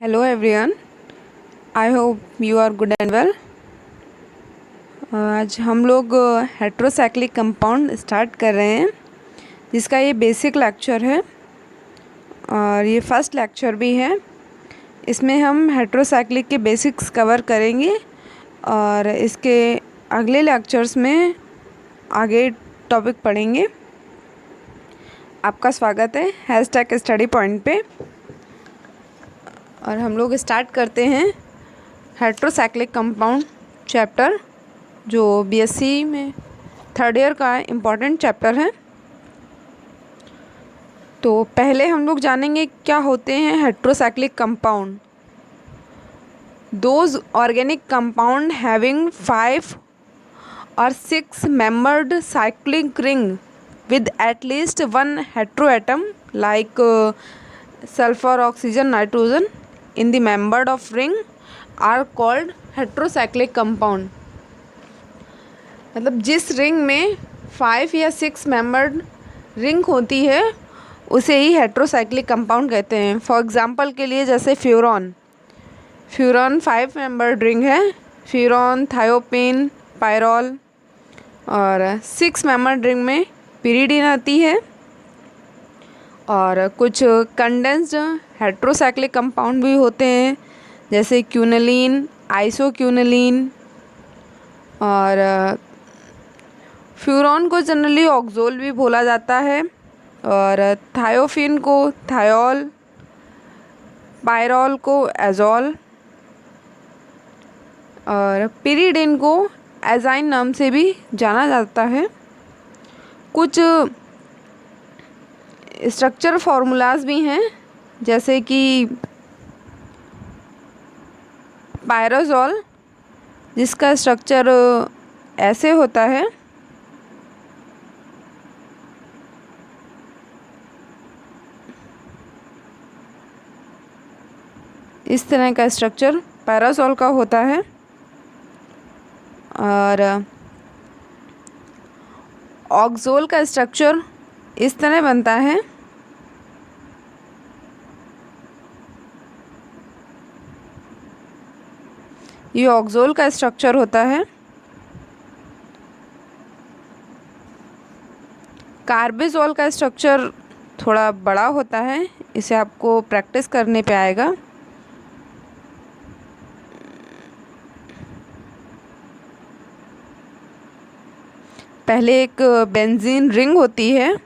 Hello everyone, I hope you are good and well. आज हम लोग हेट्रोसाइक्लिक कंपाउंड स्टार्ट कर रहे हैं, जिसका ये बेसिक लेक्चर है और ये फर्स्ट लेक्चर भी है। इसमें हम हेट्रोसाइक्लिक के बेसिक्स कवर करेंगे और इसके अगले लेक्चर्स में आगे टॉपिक पढ़ेंगे। आपका स्वागत है हैशटैग स्टडी पॉइंट पे। और हम लोग स्टार्ट करते हैं हेट्रोसाइक्लिक कंपाउंड चैप्टर, जो बीएससी में थर्ड ईयर का इम्पॉर्टेंट चैप्टर है। तो पहले हम लोग जानेंगे क्या होते हैं heterocyclic compound. Those organic compound having 5 or 6 membered cyclic ring with at least one heteroatom like sulfur, oxygen, nitrogen in the membered of ring are called heterocyclic compound। मतलब जिस रिंग में 5 या 6 मेंबर्ड रिंग होती है उसे ही heterocyclic compound कहते हैं। For example के लिए जैसे फ्यूरॉन 5 मेंबर्ड रिंग है, फ्यूरॉन, थायोपिन, पायरॉल। और 6 मेंबर्ड रिंग में पिरिडीन आती है। और कुछ कंडेंस्ड हेट्रोसाइक्लिक कंपाउंड भी होते हैं, जैसे क्यूनलीन, आइसोक्यूनलीन। और फ्यूरॉन को जनरली ऑक्सोल भी बोला जाता है, और थायोफिन को थायोल, पायरॉल को एजोल, और पिरिडिन को एजाइन नाम से भी जाना जाता है। कुछ स्ट्रक्चर फार्मूलाज भी हैं, जैसे कि पायरोजोल, जिसका स्ट्रक्चर ऐसे होता है। इस तरह का स्ट्रक्चर पायरोजोल का होता है। और ऑक्सोल का स्ट्रक्चर इस तरह बनता है। ये ऑक्सोल का स्ट्रक्चर होता है। कार्बेजोल का स्ट्रक्चर थोड़ा बड़ा होता है, इसे आपको प्रैक्टिस करने पे आएगा। पहले एक बेंजीन रिंग होती है,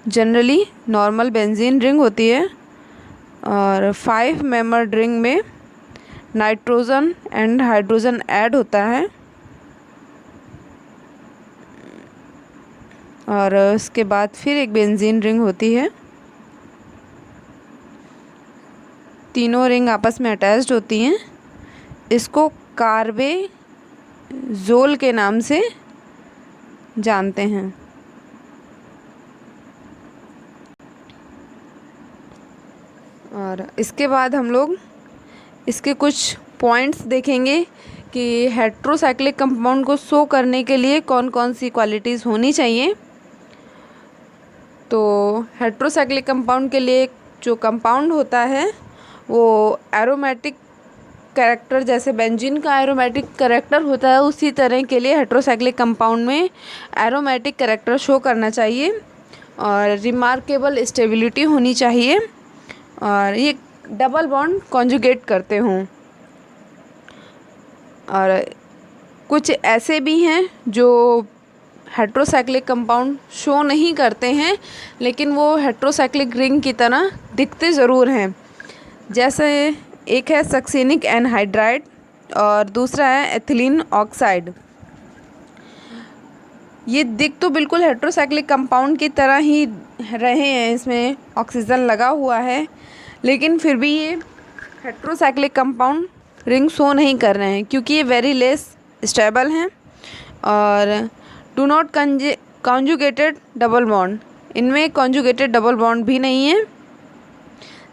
जनरली नॉर्मल बेंजीन रिंग होती है, और 5 मेंबर्ड रिंग में नाइट्रोजन एंड हाइड्रोजन ऐड होता है। और उसके बाद फिर एक बेंजीन रिंग होती है। तीनों रिंग आपस में अटैच्ड होती हैं। इसको कार्बेजोल के नाम से जानते हैं। और इसके बाद हम लोग इसके कुछ पॉइंट्स देखेंगे कि हेट्रोसाइक्लिक कंपाउंड को शो करने के लिए कौन कौन सी क्वालिटीज़ होनी चाहिए। तो हेट्रोसाइक्लिक कंपाउंड के लिए जो कंपाउंड होता है वो एरोमेटिक कैरेक्टर, जैसे बेंजीन का एरोमेटिक कैरेक्टर होता है, उसी तरह के लिए हेट्रोसाइक्लिक कंपाउंड में एरोमेटिक कैरेक्टर शो करना चाहिए। और रिमार्केबल स्टेबिलिटी होनी चाहिए, और ये डबल बॉन्ड कॉन्जुगेट करते हों। और कुछ ऐसे भी हैं जो हेट्रोसाइक्लिक कंपाउंड शो नहीं करते हैं, लेकिन वो हेट्रोसाइक्लिक रिंग की तरह दिखते ज़रूर हैं। जैसे एक है सक्सिनिक एनहाइड्राइड और दूसरा है एथिलीन ऑक्साइड। ये दिख तो बिल्कुल हेट्रोसाइक्लिक कंपाउंड की तरह ही रहे हैं, इसमें ऑक्सीजन लगा हुआ है, लेकिन फिर भी ये हेट्रोसाइक्लिक कंपाउंड रिंग शो नहीं कर रहे हैं, क्योंकि ये वेरी लेस स्टेबल हैं और do not conjugated double bond, इनमें कॉन्जुगेटेड डबल बॉन्ड भी नहीं है,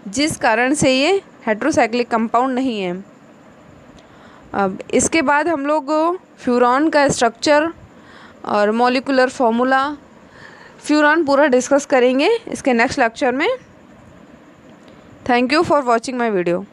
जिस कारण से ये हेट्रोसाइक्लिक कंपाउंड नहीं है। अब इसके बाद हम लोग फ्यूरॉन का स्ट्रक्चर और मॉलिक्यूलर फॉर्मूला, फ्यूरॉन पूरा डिस्कस करेंगे इसके नेक्स्ट लेक्चर में। Thank you for watching my video.